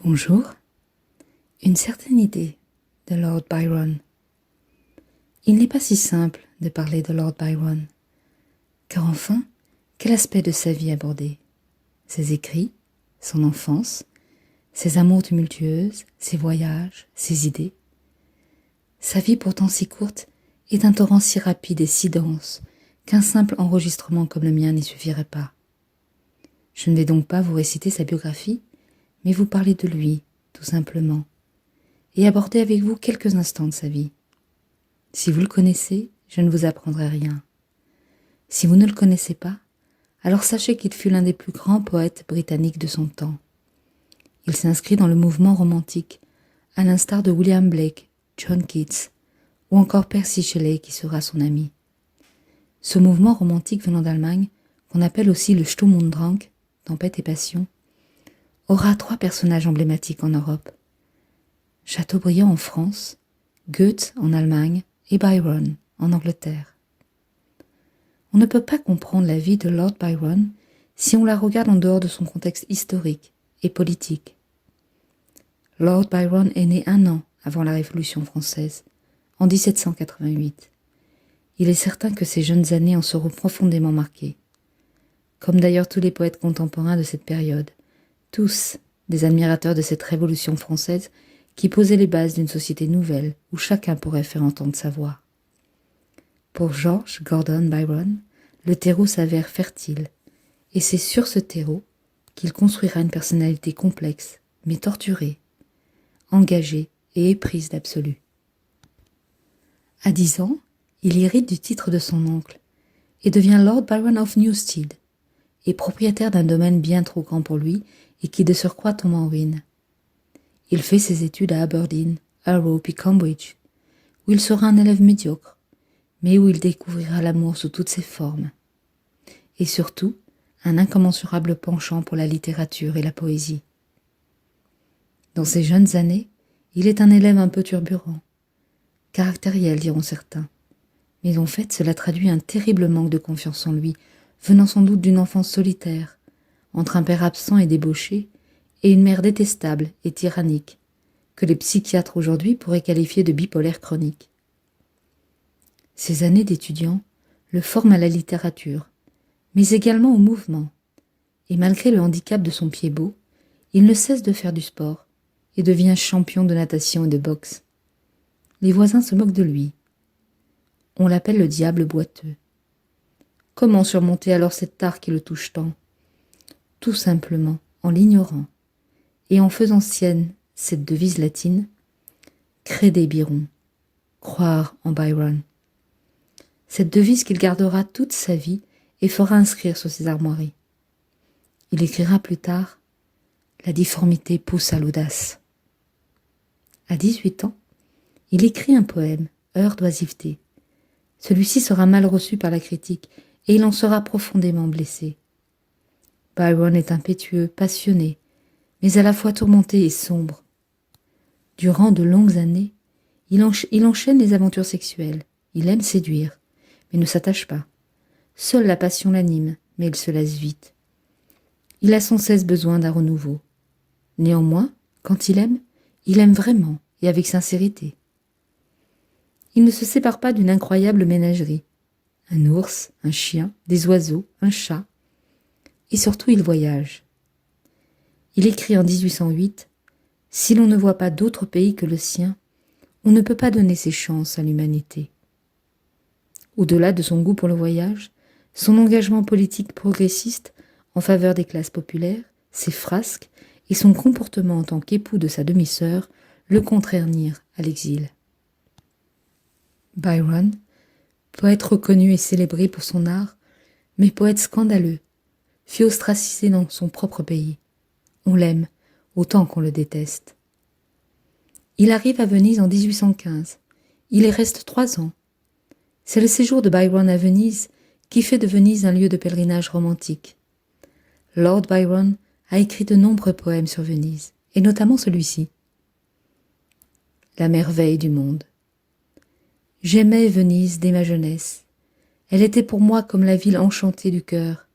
Bonjour. Une certaine idée de Lord Byron. Il n'est pas si simple de parler de Lord Byron, car enfin, quel aspect de sa vie aborder? Ses écrits, son enfance, ses amours tumultueuses, ses voyages, ses idées. Sa vie pourtant si courte est un torrent si rapide et si dense qu'un simple enregistrement comme le mien n'y suffirait pas. Je ne vais donc pas vous réciter sa biographie, mais vous parler de lui, tout simplement, et aborder avec vous quelques instants de sa vie. Si vous le connaissez, je ne vous apprendrai rien. Si vous ne le connaissez pas, alors sachez qu'il fut l'un des plus grands poètes britanniques de son temps. Il s'inscrit dans le mouvement romantique, à l'instar de William Blake, John Keats, ou encore Percy Shelley qui sera son ami. Ce mouvement romantique venant d'Allemagne, qu'on appelle aussi le Sturm und Drang, tempête et passion, aura trois personnages emblématiques en Europe. Chateaubriand en France, Goethe en Allemagne et Byron en Angleterre. On ne peut pas comprendre la vie de Lord Byron si on la regarde en dehors de son contexte historique et politique. Lord Byron est né 1 an avant la Révolution française, en 1788. Il est certain que ses jeunes années en seront profondément marquées, comme d'ailleurs tous les poètes contemporains de cette période, tous des admirateurs de cette Révolution française qui posait les bases d'une société nouvelle où chacun pourrait faire entendre sa voix. Pour George Gordon Byron, le terreau s'avère fertile, et c'est sur ce terreau qu'il construira une personnalité complexe, mais torturée, engagée et éprise d'absolu. À 10 ans, il hérite du titre de son oncle et devient Lord Byron of Newstead, et propriétaire d'un domaine bien trop grand pour lui et qui de surcroît tombe en ruine. Il fait ses études à Aberdeen, Harrow puis Cambridge, où il sera un élève médiocre, mais où il découvrira l'amour sous toutes ses formes. Et surtout, un incommensurable penchant pour la littérature et la poésie. Dans ses jeunes années, il est un élève un peu turbulent, caractériel diront certains, mais en fait cela traduit un terrible manque de confiance en lui, venant sans doute d'une enfance solitaire, entre un père absent et débauché, et une mère détestable et tyrannique, que les psychiatres aujourd'hui pourraient qualifier de bipolaire chronique. Ces années d'étudiant le forment à la littérature, mais également au mouvement, et malgré le handicap de son pied beau, il ne cesse de faire du sport, et devient champion de natation et de boxe. Les voisins se moquent de lui. On l'appelle le diable boiteux. Comment surmonter alors cette tare qui le touche tant? Tout simplement en l'ignorant, et en faisant sienne cette devise latine « Crede Byron », croire en Byron. Cette devise qu'il gardera toute sa vie et fera inscrire sur ses armoiries. Il écrira plus tard « La difformité pousse à l'audace ». À 18 ans, il écrit un poème, Heure d'oisiveté. Celui-ci sera mal reçu par la critique et il en sera profondément blessé. Byron est impétueux, passionné, mais à la fois tourmenté et sombre. Durant de longues années, il enchaîne les aventures sexuelles. Il aime séduire, mais ne s'attache pas. Seule la passion l'anime, mais il se lasse vite. Il a sans cesse besoin d'un renouveau. Néanmoins, quand il aime vraiment et avec sincérité. Il ne se sépare pas d'une incroyable ménagerie. Un ours, un chien, des oiseaux, un chat. Et surtout, il voyage. Il écrit en 1808 « Si l'on ne voit pas d'autre pays que le sien, on ne peut pas donner ses chances à l'humanité. » Au-delà de son goût pour le voyage, son engagement politique progressiste en faveur des classes populaires, ses frasques et son comportement en tant qu'époux de sa demi-sœur le contraignirent à l'exil. Byron, poète reconnu et célébré pour son art, mais poète scandaleux, fut ostracisé dans son propre pays. On l'aime autant qu'on le déteste. Il arrive à Venise en 1815. Il y reste 3 ans. C'est le séjour de Byron à Venise qui fait de Venise un lieu de pèlerinage romantique. Lord Byron a écrit de nombreux poèmes sur Venise, et notamment celui-ci. La merveille du monde. J'aimais Venise dès ma jeunesse. Elle était pour moi comme la ville enchantée du cœur,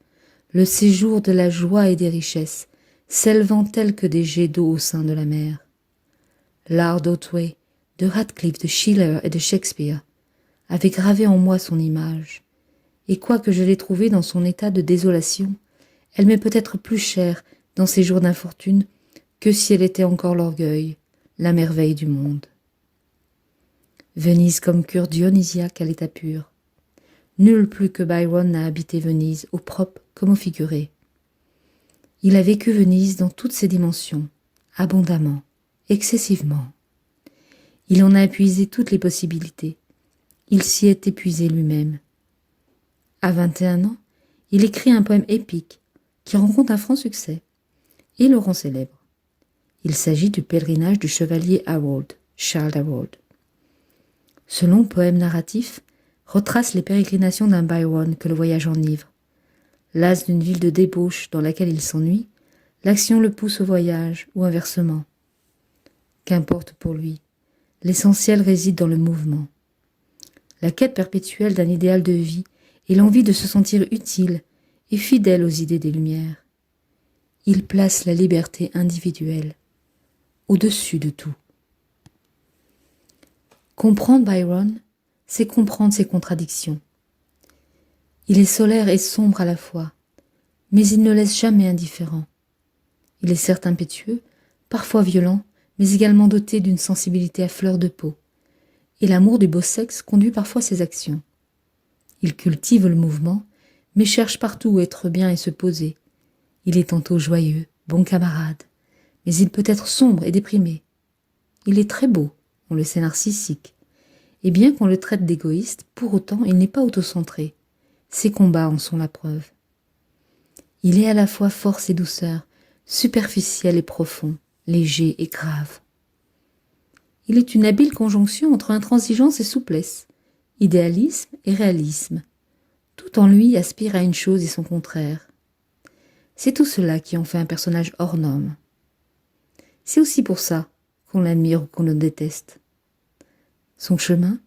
le séjour de la joie et des richesses, s'élevant tels que des jets d'eau au sein de la mer. L'art d'Otway, de Radcliffe, de Schiller et de Shakespeare avait gravé en moi son image, et quoique je l'ai trouvée dans son état de désolation, elle m'est peut-être plus chère dans ces jours d'infortune que si elle était encore l'orgueil, la merveille du monde. Venise comme cure dionysiaque à l'état pur. Nul plus que Byron n'a habité Venise, au propre comme au figuré. Il a vécu Venise dans toutes ses dimensions, abondamment, excessivement. Il en a épuisé toutes les possibilités. Il s'y est épuisé lui-même. À 21 ans, il écrit un poème épique qui rencontre un franc succès et le rend célèbre. Il s'agit du pèlerinage du chevalier Harold, Charles Harold. Ce long poème narratif retrace les pérégrinations d'un Byron que le voyage enivre. Las d'une ville de débauche dans laquelle il s'ennuie, l'action le pousse au voyage ou inversement. Qu'importe pour lui, l'essentiel réside dans le mouvement. La quête perpétuelle d'un idéal de vie et l'envie de se sentir utile et fidèle aux idées des Lumières. Il place la liberté individuelle au-dessus de tout. Comprendre Byron, c'est comprendre ses contradictions. Il est solaire et sombre à la fois, mais il ne laisse jamais indifférent. Il est certes impétueux, parfois violent, mais également doté d'une sensibilité à fleur de peau, et l'amour du beau sexe conduit parfois ses actions. Il cultive le mouvement, mais cherche partout à être bien et se poser. Il est tantôt joyeux, bon camarade, mais il peut être sombre et déprimé. Il est très beau, on le sait narcissique, et bien qu'on le traite d'égoïste, pour autant il n'est pas autocentré. Ses combats en sont la preuve. Il est à la fois force et douceur, superficiel et profond, léger et grave. Il est une habile conjonction entre intransigeance et souplesse, idéalisme et réalisme. Tout en lui aspire à une chose et son contraire. C'est tout cela qui en fait un personnage hors norme. C'est aussi pour ça qu'on l'admire ou qu'on le déteste. Son chemin,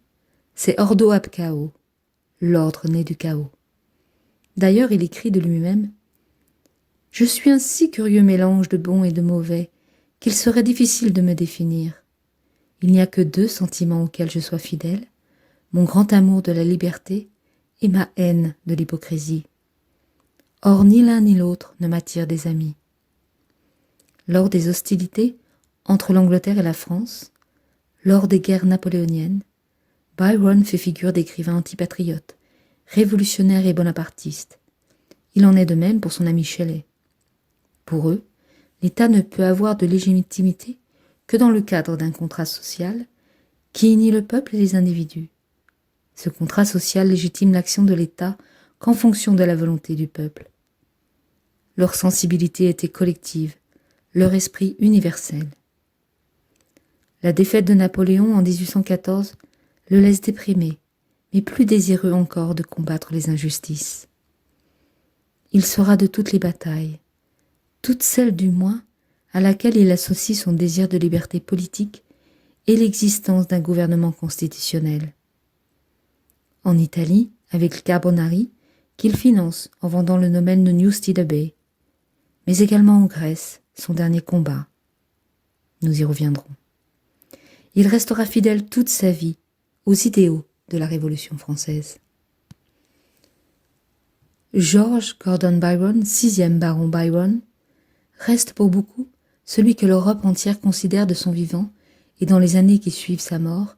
c'est ordo ab chaos, l'ordre né du chaos. D'ailleurs, il écrit de lui-même « Je suis un si curieux mélange de bon et de mauvais qu'il serait difficile de me définir. Il n'y a que 2 sentiments auxquels je sois fidèle, mon grand amour de la liberté et ma haine de l'hypocrisie. Or, ni l'un ni l'autre ne m'attire des amis. » Lors des hostilités entre l'Angleterre et la France, lors des guerres napoléoniennes, Byron fait figure d'écrivain antipatriote, révolutionnaire et bonapartiste. Il en est de même pour son ami Shelley. Pour eux, l'État ne peut avoir de légitimité que dans le cadre d'un contrat social qui unit le peuple et les individus. Ce contrat social légitime l'action de l'État qu'en fonction de la volonté du peuple. Leur sensibilité était collective, leur esprit universel. La défaite de Napoléon en 1814 le laisse déprimé, mais plus désireux encore de combattre les injustices. Il saura de toutes les batailles, toutes celles du moins à laquelle il associe son désir de liberté politique et l'existence d'un gouvernement constitutionnel. En Italie, avec Carbonari, qu'il finance en vendant le domaine de Newstead Abbey, mais également en Grèce, son dernier combat. Nous y reviendrons. Il restera fidèle toute sa vie aux idéaux de la Révolution française. George Gordon Byron, 6e baron Byron, reste pour beaucoup celui que l'Europe entière considère de son vivant et dans les années qui suivent sa mort,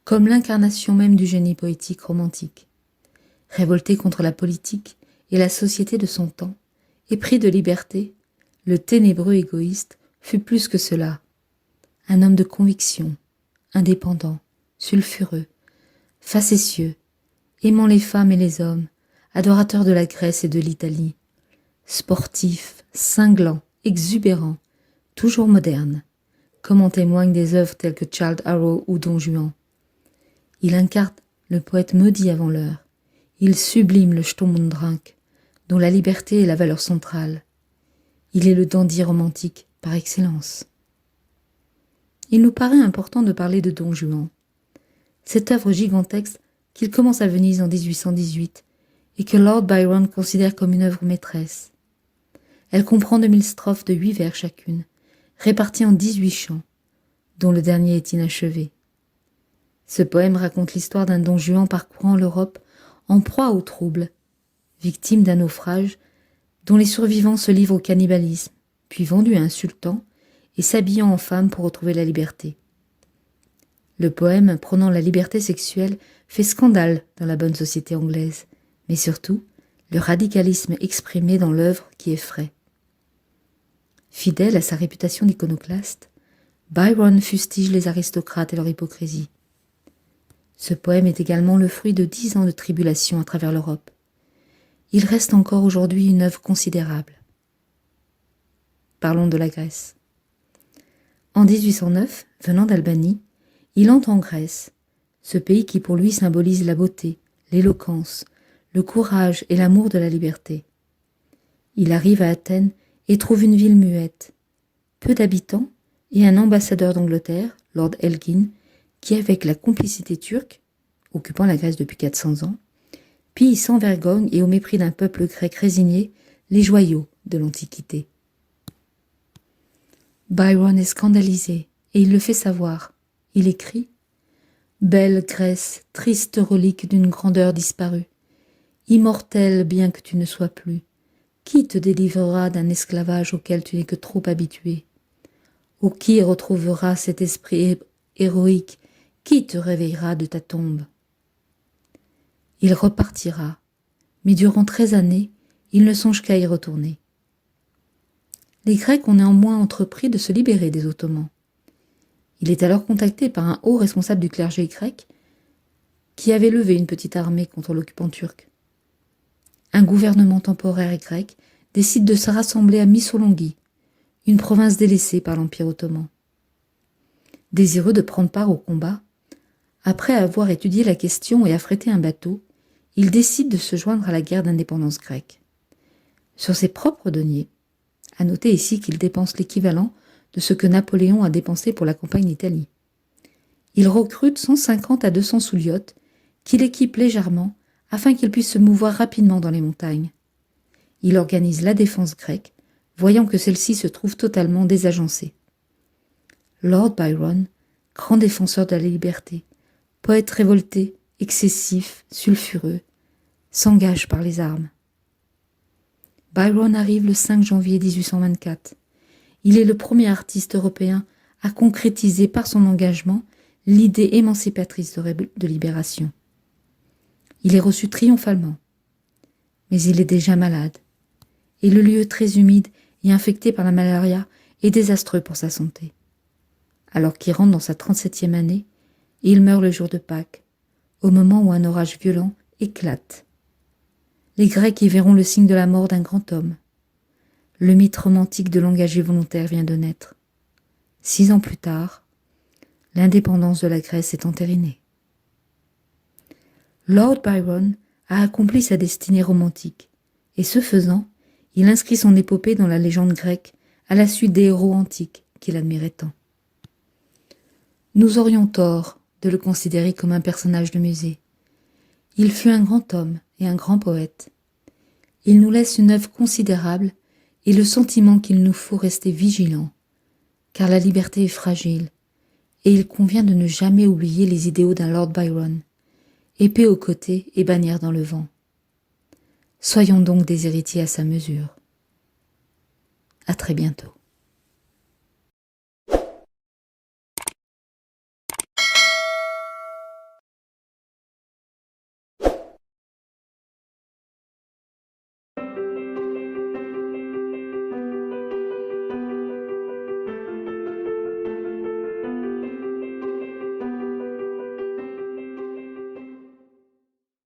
comme l'incarnation même du génie poétique romantique. Révolté contre la politique et la société de son temps, épris de liberté, le ténébreux égoïste fut plus que cela. Un homme de conviction, indépendant, sulfureux, facétieux, aimant les femmes et les hommes, adorateur de la Grèce et de l'Italie, sportif, cinglant, exubérant, toujours moderne, comme en témoignent des œuvres telles que Childe Harold ou Don Juan. Il incarne le poète maudit avant l'heure. Il sublime le Sturm und Drang, dont la liberté est la valeur centrale. Il est le dandy romantique par excellence. Il nous paraît important de parler de Don Juan, cette œuvre gigantesque qu'il commence à Venise en 1818 et que Lord Byron considère comme une œuvre maîtresse. Elle comprend 2000 strophes de 8 vers chacune, réparties en 18 chants, dont le dernier est inachevé. Ce poème raconte l'histoire d'un Don Juan parcourant l'Europe en proie aux troubles, victime d'un naufrage dont les survivants se livrent au cannibalisme, puis vendus à un sultan et s'habillant en femme pour retrouver la liberté. Le poème prônant la liberté sexuelle fait scandale dans la bonne société anglaise, mais surtout le radicalisme exprimé dans l'œuvre qui effraie. Fidèle à sa réputation d'iconoclaste, Byron fustige les aristocrates et leur hypocrisie. Ce poème est également le fruit de 10 ans de tribulation à travers l'Europe. Il reste encore aujourd'hui une œuvre considérable. Parlons de la Grèce. En 1809, venant d'Albanie, il entre en Grèce, ce pays qui pour lui symbolise la beauté, l'éloquence, le courage et l'amour de la liberté. Il arrive à Athènes et trouve une ville muette, peu d'habitants et un ambassadeur d'Angleterre, Lord Elgin, qui avec la complicité turque, occupant la Grèce depuis 400 ans, pille sans vergogne et au mépris d'un peuple grec résigné les joyaux de l'Antiquité. Byron est scandalisé et il le fait savoir. Il écrit « Belle Grèce, triste relique d'une grandeur disparue, immortelle bien que tu ne sois plus, qui te délivrera d'un esclavage auquel tu n'es que trop habitué? Ou qui retrouvera cet esprit héroïque? Qui te réveillera de ta tombe? » Il repartira, mais durant 13 années, il ne songe qu'à y retourner. Les Grecs ont néanmoins entrepris de se libérer des Ottomans. Il est alors contacté par un haut responsable du clergé grec qui avait levé une petite armée contre l'occupant turc. Un gouvernement temporaire grec décide de se rassembler à Missolonghi, une province délaissée par l'Empire ottoman. Désireux de prendre part au combat, après avoir étudié la question et affrété un bateau, il décide de se joindre à la guerre d'indépendance grecque. Sur ses propres deniers, à noter ici qu'il dépense l'équivalent de ce que Napoléon a dépensé pour la campagne d'Italie. Il recrute 150 à 200 souliotes qu'il équipe légèrement afin qu'ils puissent se mouvoir rapidement dans les montagnes. Il organise la défense grecque, voyant que celle-ci se trouve totalement désagencée. Lord Byron, grand défenseur de la liberté, poète révolté, excessif, sulfureux, s'engage par les armes. Byron arrive le 5 janvier 1824. Il est le premier artiste européen à concrétiser par son engagement l'idée émancipatrice de libération. Il est reçu triomphalement, mais il est déjà malade, et le lieu très humide et infecté par la malaria est désastreux pour sa santé. Alors qu'il rentre dans sa 37e année, il meurt le jour de Pâques, au moment où un orage violent éclate. Les Grecs y verront le signe de la mort d'un grand homme. Le mythe romantique de l'engagé volontaire vient de naître. 6 ans plus tard, l'indépendance de la Grèce est entérinée. Lord Byron a accompli sa destinée romantique, et ce faisant, il inscrit son épopée dans la légende grecque à la suite des héros antiques qu'il admirait tant. Nous aurions tort de le considérer comme un personnage de musée. Il fut un grand homme et un grand poète. Il nous laisse une œuvre considérable et le sentiment qu'il nous faut rester vigilants, car la liberté est fragile, et il convient de ne jamais oublier les idéaux d'un Lord Byron, épée au côté et bannière dans le vent. Soyons donc des héritiers à sa mesure. À très bientôt.